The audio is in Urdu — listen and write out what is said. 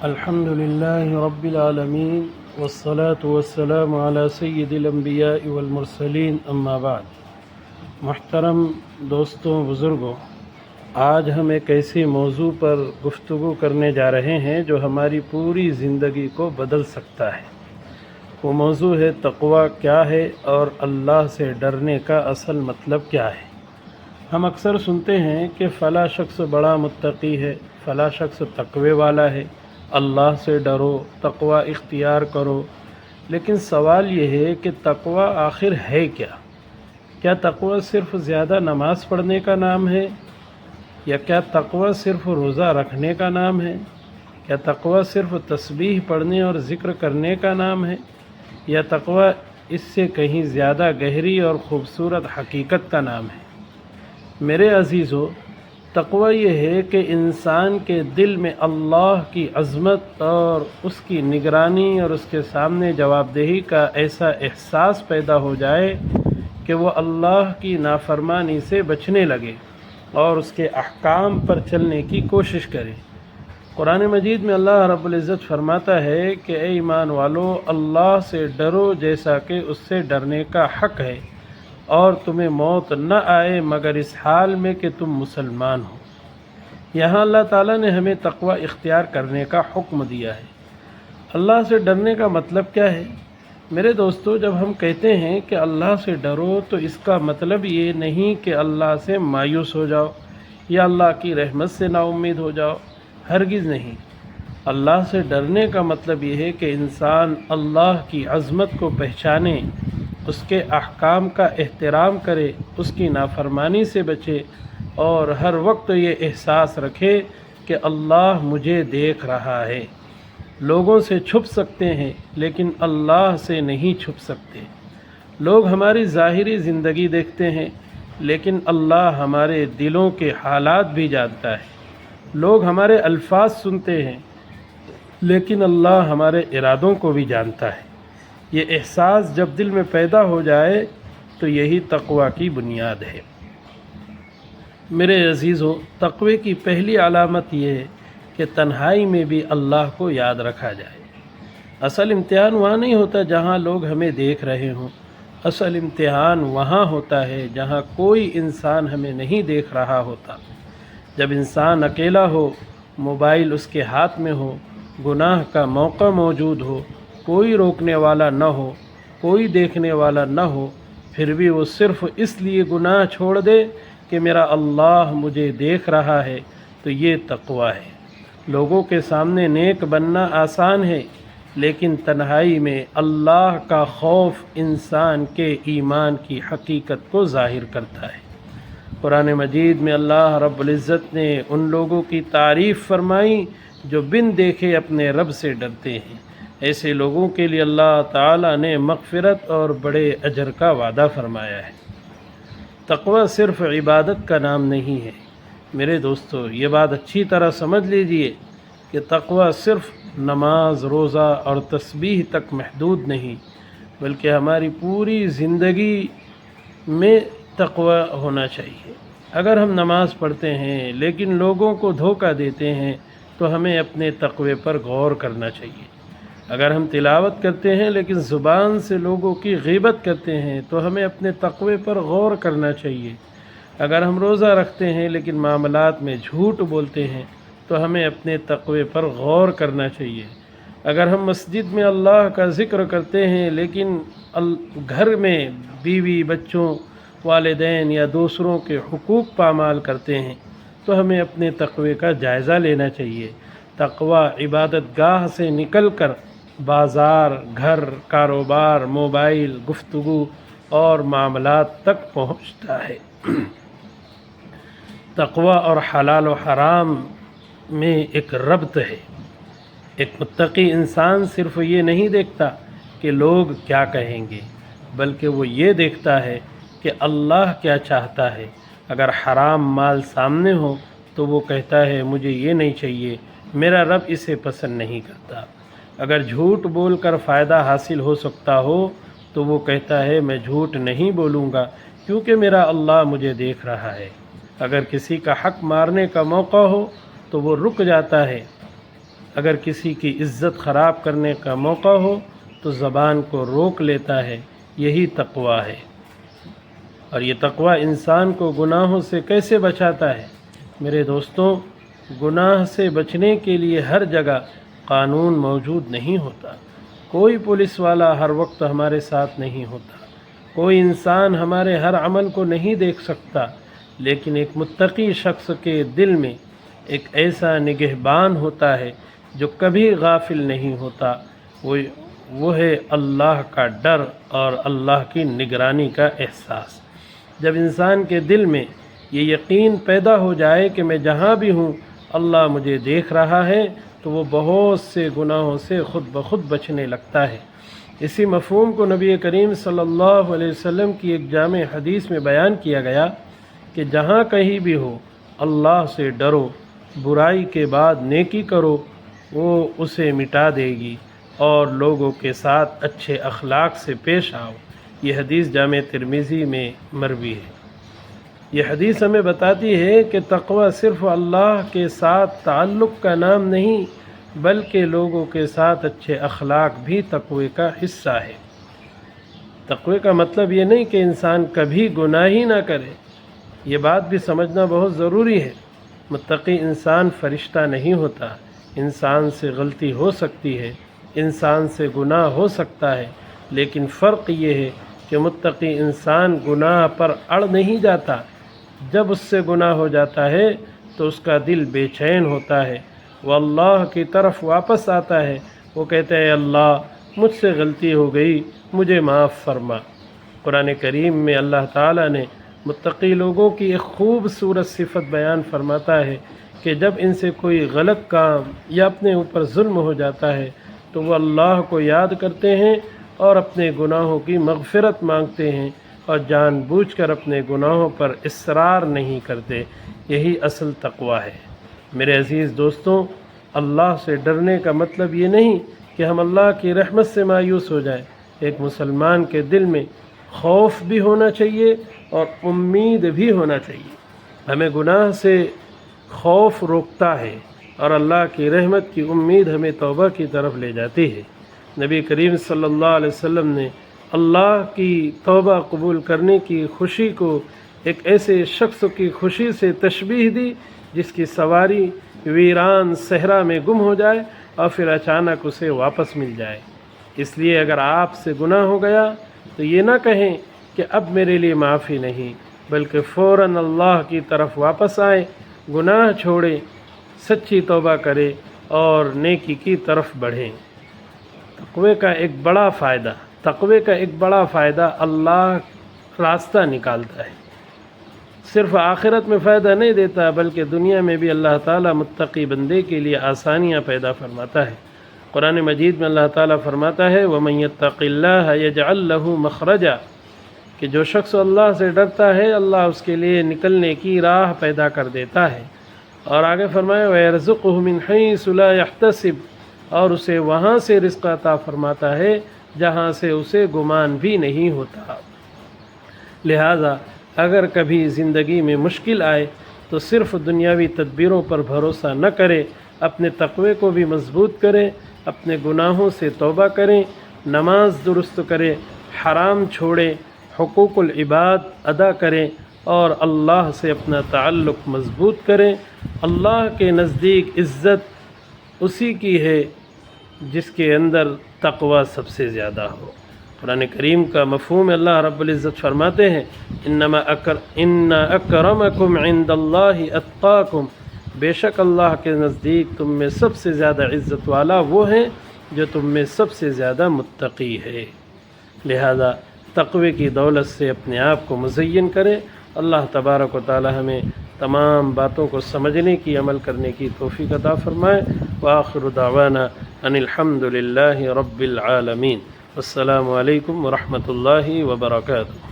الحمد لله رب العالمين والصلاة والسلام على سید الانبیاء والمرسلین اما بعد۔ محترم دوستوں، بزرگوں، آج ہم ایک ایسے موضوع پر گفتگو کرنے جا رہے ہیں جو ہماری پوری زندگی کو بدل سکتا ہے۔ وہ موضوع ہے تقویٰ کیا ہے اور اللہ سے ڈرنے کا اصل مطلب کیا ہے۔ ہم اکثر سنتے ہیں کہ فلاں شخص بڑا متقی ہے، فلاں شخص تقوی والا ہے، اللہ سے ڈرو، تقویٰ اختیار کرو۔ لیکن سوال یہ ہے کہ تقویٰ آخر ہے کیا؟ کیا تقویٰ صرف زیادہ نماز پڑھنے کا نام ہے؟ یا کیا تقویٰ صرف روزہ رکھنے کا نام ہے؟ کیا تقویٰ صرف تسبیح پڑھنے اور ذکر کرنے کا نام ہے؟ یا تقویٰ اس سے کہیں زیادہ گہری اور خوبصورت حقیقت کا نام ہے؟ میرے عزیزو، تقویٰ یہ ہے کہ انسان کے دل میں اللہ کی عظمت اور اس کی نگرانی اور اس کے سامنے جواب دہی کا ایسا احساس پیدا ہو جائے کہ وہ اللہ کی نافرمانی سے بچنے لگے اور اس کے احکام پر چلنے کی کوشش کرے۔ قرآن مجید میں اللہ رب العزت فرماتا ہے کہ اے ایمان والو، اللہ سے ڈرو جیسا کہ اس سے ڈرنے کا حق ہے، اور تمہیں موت نہ آئے مگر اس حال میں کہ تم مسلمان ہو۔ یہاں اللہ تعالیٰ نے ہمیں تقویٰ اختیار کرنے کا حکم دیا ہے۔ اللہ سے ڈرنے کا مطلب کیا ہے؟ میرے دوستو، جب ہم کہتے ہیں کہ اللہ سے ڈرو تو اس کا مطلب یہ نہیں کہ اللہ سے مایوس ہو جاؤ یا اللہ کی رحمت سے نا امید ہو جاؤ، ہرگز نہیں۔ اللہ سے ڈرنے کا مطلب یہ ہے کہ انسان اللہ کی عظمت کو پہچانے، اس کے احکام کا احترام کرے، اس کی نافرمانی سے بچے، اور ہر وقت یہ احساس رکھے کہ اللہ مجھے دیکھ رہا ہے۔ لوگوں سے چھپ سکتے ہیں لیکن اللہ سے نہیں چھپ سکتے۔ لوگ ہماری ظاہری زندگی دیکھتے ہیں لیکن اللہ ہمارے دلوں کے حالات بھی جانتا ہے۔ لوگ ہمارے الفاظ سنتے ہیں لیکن اللہ ہمارے ارادوں کو بھی جانتا ہے۔ یہ احساس جب دل میں پیدا ہو جائے تو یہی تقویٰ کی بنیاد ہے۔ میرے عزیزو، تقوی کی پہلی علامت یہ ہے کہ تنہائی میں بھی اللہ کو یاد رکھا جائے۔ اصل امتحان وہاں نہیں ہوتا جہاں لوگ ہمیں دیکھ رہے ہوں، اصل امتحان وہاں ہوتا ہے جہاں کوئی انسان ہمیں نہیں دیکھ رہا ہوتا۔ جب انسان اکیلا ہو، موبائل اس کے ہاتھ میں ہو، گناہ کا موقع موجود ہو، کوئی روکنے والا نہ ہو، کوئی دیکھنے والا نہ ہو، پھر بھی وہ صرف اس لیے گناہ چھوڑ دے کہ میرا اللہ مجھے دیکھ رہا ہے، تو یہ تقویٰ ہے۔ لوگوں کے سامنے نیک بننا آسان ہے، لیکن تنہائی میں اللہ کا خوف انسان کے ایمان کی حقیقت کو ظاہر کرتا ہے۔ قرآن مجید میں اللہ رب العزت نے ان لوگوں کی تعریف فرمائی جو بن دیکھے اپنے رب سے ڈرتے ہیں۔ ایسے لوگوں کے لیے اللہ تعالیٰ نے مغفرت اور بڑے اجر کا وعدہ فرمایا ہے۔ تقویٰ صرف عبادت کا نام نہیں ہے۔ میرے دوستو، یہ بات اچھی طرح سمجھ لیجئے کہ تقویٰ صرف نماز، روزہ اور تسبیح تک محدود نہیں، بلکہ ہماری پوری زندگی میں تقویٰ ہونا چاہیے۔ اگر ہم نماز پڑھتے ہیں لیکن لوگوں کو دھوکہ دیتے ہیں تو ہمیں اپنے تقوی پر غور کرنا چاہیے۔ اگر ہم تلاوت کرتے ہیں لیکن زبان سے لوگوں کی غیبت کرتے ہیں تو ہمیں اپنے تقوی پر غور کرنا چاہیے۔ اگر ہم روزہ رکھتے ہیں لیکن معاملات میں جھوٹ بولتے ہیں تو ہمیں اپنے تقوی پر غور کرنا چاہیے۔ اگر ہم مسجد میں اللہ کا ذکر کرتے ہیں لیکن گھر میں بیوی، بچوں، والدین یا دوسروں کے حقوق پامال کرتے ہیں تو ہمیں اپنے تقوی کا جائزہ لینا چاہیے۔ تقوی عبادت گاہ سے نکل کر بازار، گھر، کاروبار، موبائل، گفتگو اور معاملات تک پہنچتا ہے۔ تقوی اور حلال و حرام میں ایک ربط ہے۔ ایک متقی انسان صرف یہ نہیں دیکھتا کہ لوگ کیا کہیں گے، بلکہ وہ یہ دیکھتا ہے کہ اللہ کیا چاہتا ہے۔ اگر حرام مال سامنے ہو تو وہ کہتا ہے مجھے یہ نہیں چاہیے، میرا رب اسے پسند نہیں کرتا۔ اگر جھوٹ بول کر فائدہ حاصل ہو سکتا ہو تو وہ کہتا ہے میں جھوٹ نہیں بولوں گا کیونکہ میرا اللہ مجھے دیکھ رہا ہے۔ اگر کسی کا حق مارنے کا موقع ہو تو وہ رک جاتا ہے اگر کسی کی عزت خراب کرنے کا موقع ہو تو زبان کو روک لیتا ہے، یہی تقوی ہے۔ اور یہ تقوی انسان کو گناہوں سے کیسے بچاتا ہے؟ میرے دوستوں، گناہ سے بچنے کے لیے ہر جگہ قانون موجود نہیں ہوتا۔ کوئی پولیس والا ہر وقت ہمارے ساتھ نہیں ہوتا، کوئی انسان ہمارے ہر عمل کو نہیں دیکھ سکتا، لیکن ایک متقی شخص کے دل میں ایک ایسا نگہبان ہوتا ہے جو کبھی غافل نہیں ہوتا، وہ ہے اللہ کا ڈر اور اللہ کی نگرانی کا احساس۔ جب انسان کے دل میں یہ یقین پیدا ہو جائے کہ میں جہاں بھی ہوں اللہ مجھے دیکھ رہا ہے، تو وہ بہت سے گناہوں سے خود بخود بچنے لگتا ہے۔ اسی مفہوم کو نبی کریم صلی اللہ علیہ وسلم کی ایک جامع حدیث میں بیان کیا گیا کہ جہاں کہیں بھی ہو اللہ سے ڈرو، برائی کے بعد نیکی کرو، وہ اسے مٹا دے گی، اور لوگوں کے ساتھ اچھے اخلاق سے پیش آؤ۔ یہ حدیث جامع ترمذی میں مروی ہے۔ یہ حدیث ہمیں بتاتی ہے کہ تقوی صرف اللہ کے ساتھ تعلق کا نام نہیں، بلکہ لوگوں کے ساتھ اچھے اخلاق بھی تقوی کا حصہ ہے۔ تقوی کا مطلب یہ نہیں کہ انسان کبھی گناہ ہی نہ کرے، یہ بات بھی سمجھنا بہت ضروری ہے۔ متقی انسان فرشتہ نہیں ہوتا، انسان سے غلطی ہو سکتی ہے، انسان سے گناہ ہو سکتا ہے، لیکن فرق یہ ہے کہ متقی انسان گناہ پر اڑ نہیں جاتا۔ جب اس سے گناہ ہو جاتا ہے تو اس کا دل بے چین ہوتا ہے، وہ اللہ کی طرف واپس آتا ہے، وہ کہتا ہے اللہ مجھ سے غلطی ہو گئی، مجھے معاف فرما۔ قرآن کریم میں اللہ تعالیٰ نے متقی لوگوں کی ایک خوبصورت صفت بیان فرماتا ہے کہ جب ان سے کوئی غلط کام یا اپنے اوپر ظلم ہو جاتا ہے تو وہ اللہ کو یاد کرتے ہیں اور اپنے گناہوں کی مغفرت مانگتے ہیں، اور جان بوجھ کر اپنے گناہوں پر اصرار نہیں کرتے۔ یہی اصل تقوی ہے۔ میرے عزیز دوستوں، اللہ سے ڈرنے کا مطلب یہ نہیں کہ ہم اللہ کی رحمت سے مایوس ہو جائیں۔ ایک مسلمان کے دل میں خوف بھی ہونا چاہیے اور امید بھی ہونا چاہیے۔ ہمیں گناہ سے خوف روکتا ہے اور اللہ کی رحمت کی امید ہمیں توبہ کی طرف لے جاتی ہے۔ نبی کریم صلی اللہ علیہ وسلم نے اللہ کی توبہ قبول کرنے کی خوشی کو ایک ایسے شخص کی خوشی سے تشبیہ دی جس کی سواری ویران صحرا میں گم ہو جائے اور پھر اچانک اسے واپس مل جائے۔ اس لیے اگر آپ سے گناہ ہو گیا تو یہ نہ کہیں کہ اب میرے لیے معافی نہیں، بلکہ فوراً اللہ کی طرف واپس آئیں، گناہ چھوڑیں، سچی توبہ کریں اور نیکی کی طرف بڑھیں۔ تقوی کا ایک بڑا فائدہ اللہ راستہ نکالتا ہے۔ صرف آخرت میں فائدہ نہیں دیتا بلکہ دنیا میں بھی اللہ تعالیٰ متقی بندے کے لیے آسانیاں پیدا فرماتا ہے۔ قرآن مجید میں اللہ تعالیٰ فرماتا ہے وَمَن يَتَّقِ اللَّهَ يَجْعَل لَّهُ مَخْرَجًا، کہ جو شخص اللہ سے ڈرتا ہے اللہ اس کے لیے نکلنے کی راہ پیدا کر دیتا ہے۔ اور آگے فرمایا وَيَرْزُقْهُ مِنْ حَيْثُ لَا يَحْتَسِبُ، اور اسے وہاں سے رزق عطا فرماتا ہے جہاں سے اسے گمان بھی نہیں ہوتا۔ لہٰذا اگر کبھی زندگی میں مشکل آئے تو صرف دنیاوی تدبیروں پر بھروسہ نہ کرے، اپنے تقوی کو بھی مضبوط کریں، اپنے گناہوں سے توبہ کریں، نماز درست کریں، حرام چھوڑیں، حقوق العباد ادا کریں اور اللہ سے اپنا تعلق مضبوط کریں۔ اللہ کے نزدیک عزت اسی کی ہے جس کے اندر تقوی سب سے زیادہ ہو۔ قرآن کریم کا مفہوم اللہ رب العزت فرماتے ہیں ان اکرمکم عند اللہ اتقاکم، بے شک اللہ کے نزدیک تم میں سب سے زیادہ عزت والا وہ ہیں جو تم میں سب سے زیادہ متقی ہے۔ لہذا تقوی کی دولت سے اپنے آپ کو مزین کریں۔ اللہ تبارک و تعالی ہمیں تمام باتوں کو سمجھنے کی، عمل کرنے کی توفیق عطا فرمائے۔ وآخر دعوانا ان الحمد للہ رب العالمین۔ السلام علیکم ورحمۃ اللہ وبرکاتہ۔